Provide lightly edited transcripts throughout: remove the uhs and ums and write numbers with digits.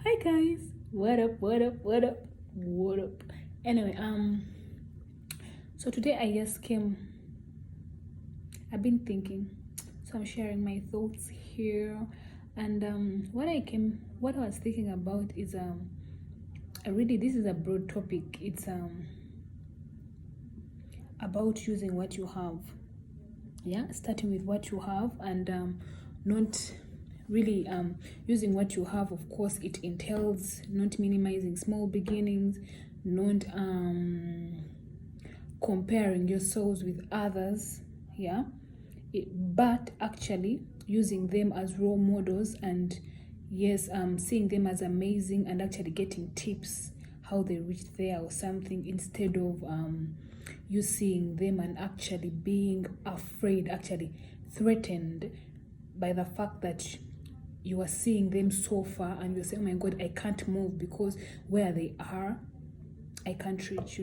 Hi guys, what up? What up? What up? What up? Anyway, so today I just came. I've been thinking, so I'm sharing my thoughts here, and what I was thinking about is really this is a broad topic. It's about using what you have. Yeah, starting with what you have and not really using what you have. Of course it entails not minimizing small beginnings, not comparing yourselves with others, yeah, but actually using them as role models and yes, seeing them as amazing and actually getting tips how they reached there or something, instead of you seeing them and actually being afraid, actually threatened by the fact that you are seeing them so far and you're saying, oh my god, I can't move because where they are I can't reach,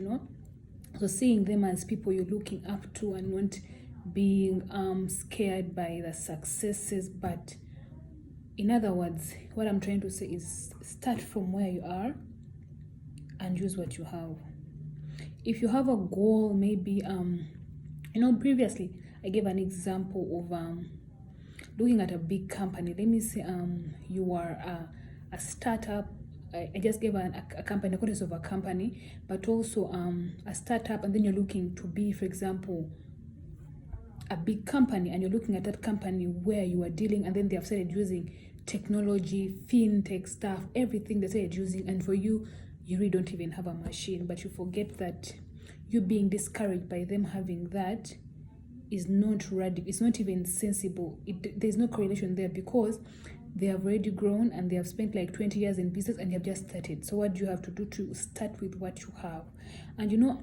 so seeing them as people you're looking up to and not being scared by the successes. But in other words, what I'm trying to say is start from where you are and use what you have. If you have a goal, maybe previously I gave an example of looking at a big company. Let me say you are a startup. I just gave a company, a context of a company, but also a startup, and then you're looking to be, for example, a big company, and you're looking at that company where you are dealing, and then they have started using technology, fintech stuff, everything they started using, and for you, you really don't even have a machine, but you forget that you being discouraged by them having that is not radical, it's not even sensible. There's no correlation there because they have already grown and they have spent like 20 years in business and they have just started. So what do you have to do to start with what you have? And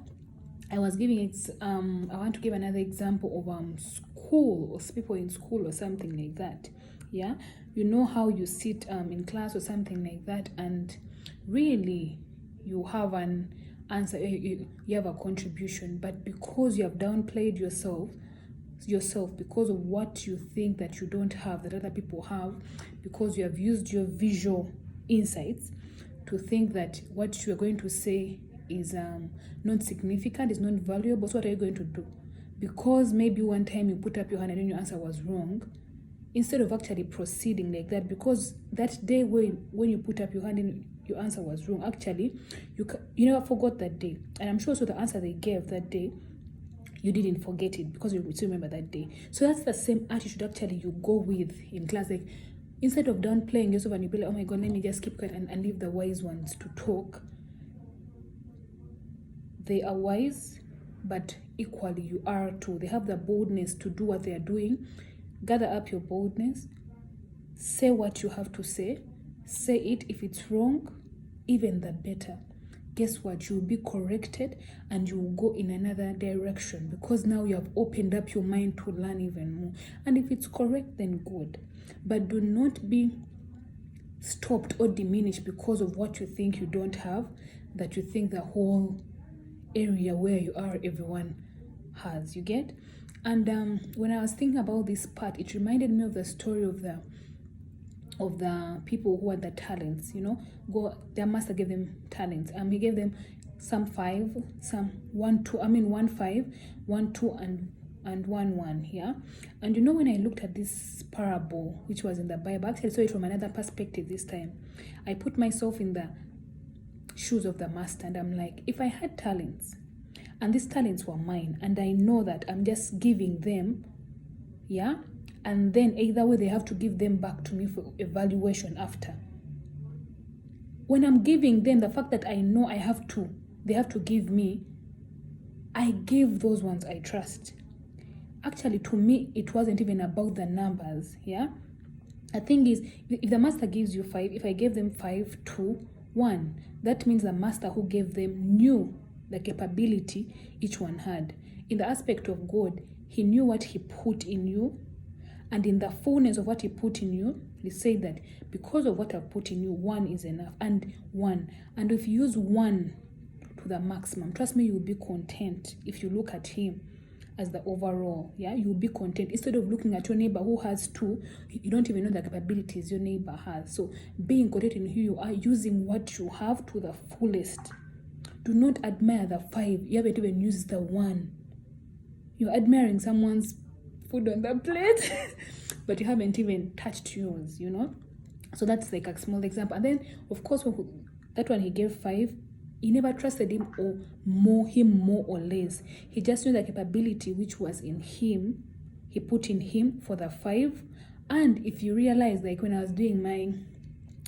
I was giving it I want to give another example of school or people in school or something like that. Yeah, how you sit in class or something like that, and really you have an answer, you have a contribution, but because you have downplayed yourself because of what you think that you don't have that other people have, because you have used your visual insights to think that what you are going to say is not significant, is not valuable. So what are you going to do? Because maybe one time you put up your hand and then your answer was wrong, instead of actually proceeding like that, because that day when you put up your hand and your answer was wrong, actually you never forgot that day, and I'm sure so the answer they gave that day, you didn't forget it because you still remember that day. So that's the same attitude actually you go with in class. Like, instead of downplaying yourself and you be like, oh my god, let me just keep quiet and leave the wise ones to talk. They are wise, but equally you are too. They have the boldness to do what they are doing. Gather up your boldness, say what you have to say it. If it's wrong, even the better. Guess what? You'll be corrected and you will go in another direction because now you have opened up your mind to learn even more. And if it's correct, then good. But do not be stopped or diminished because of what you think you don't have, that you think the whole area where you are, everyone has. You get? And when I was thinking about this part, it reminded me of the story of the people who had the talents. Their master gave them talents. He gave them some 5, some 1 2, 1 5, 1 2, and 1 1. Yeah. And when I looked at this parable, which was in the Bible, actually I saw it from another perspective this time. I put myself in the shoes of the master, and I'm like, if I had talents and these talents were mine, and I know that I'm just giving them, yeah, and then either way they have to give them back to me for evaluation after. When I'm giving them, the fact that I know they have to give me, I give those ones I trust. Actually, to me, it wasn't even about the numbers. Yeah. The thing is, if the master gives you 5, if I gave them 5, 2, 1, that means the master who gave them knew the capability each one had. In the aspect of God, he knew what he put in you, and in the fullness of what he put in you, he said that because of what I've put in you, 1 is enough, and 1. And if you use 1 to the maximum, trust me, you will be content if you look at him as the overall. Yeah, you'll be content instead of looking at your neighbor who has 2. You don't even know the capabilities your neighbor has. So being content in who you are, using what you have to the fullest. Do not admire the 5. You haven't even used the 1. You're admiring someone's food on the plate, but you haven't even touched yours, you know? So that's like a small example. And then, of course, that one he gave 5. He never trusted him more or less. He just knew the capability which was in him. He put in him for the 5. And if you realize, like when I was doing my,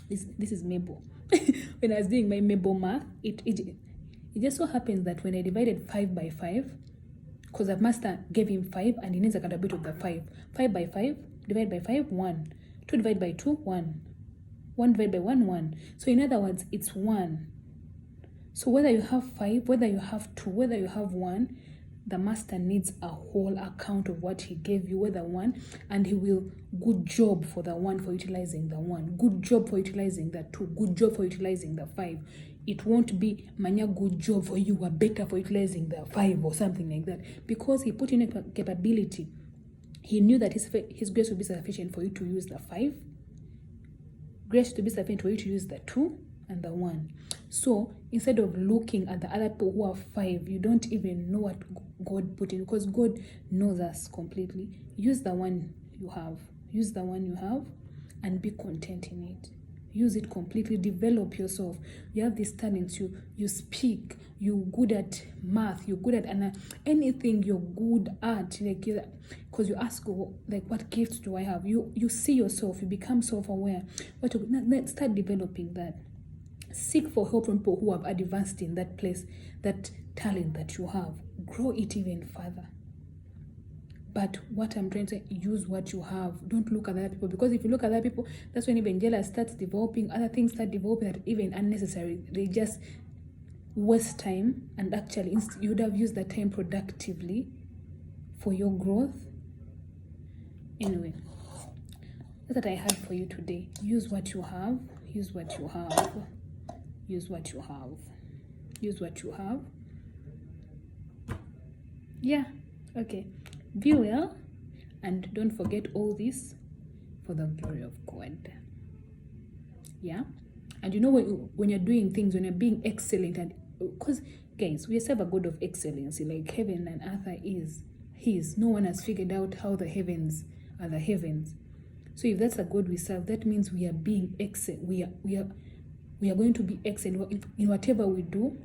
this is Mabel. When I was doing my Mabel math, it just so happens that when I divided 5 by 5, because the master gave him 5 and he needs a accountability of the 5. 5 by 5, divide by 5, 1. 2 divided by 2, 1. 1 divided by 1, 1. So in other words, it's 1. So whether you have 5, whether you have 2, whether you have 1, the master needs a whole account of what he gave you, whether 1, and he will, good job for the 1 for utilizing the 1, good job for utilizing the 2, good job for utilizing the 5. It won't be manya good job for you, are better for utilizing the 5 or something like that, because he put in a capability. He knew that his grace would be sufficient for you to use the 5, grace to be sufficient for you to use the 2 and the 1. So instead of looking at the other people who have 5, you don't even know what God put in, because God knows us completely. Use the 1 you have. Use the 1 you have and be content in it. Use it completely. Develop yourself. You have these talents. You speak. You're good at math. You're good at anything you're good at. Like, because you ask, like, what gifts do I have? You see yourself. You become self-aware. Start developing that. Seek for help from people who have advanced in that place, that talent that you have. Grow it even further. But what I'm trying to say, use what you have. Don't look at other people, because if you look at other people, that's when even jealous starts developing. Other things start developing that are even unnecessary. They just waste time, and actually you would have used that time productively for your growth. Anyway, that's what I had for you today. Use what you have. Use what you have. Use what you have. Use what you have. Yeah, okay. Be well, and don't forget all this for the glory of God. Yeah, and you know, when you're doing things, when you're being excellent, and because guys, we serve a God of excellency, like heaven and earth is His. No one has figured out how the heavens are the heavens. So if that's a God we serve, that means we are being excellent. We are going to be excellent in whatever we do.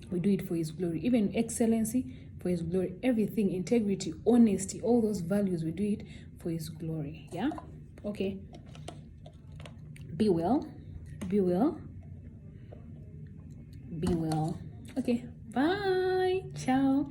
We do it for His glory. Even excellency, for His glory. Everything, integrity, honesty, all those values, we do it for His glory. Yeah? Okay. Be well. Be well. Be well. Okay. Bye. Ciao.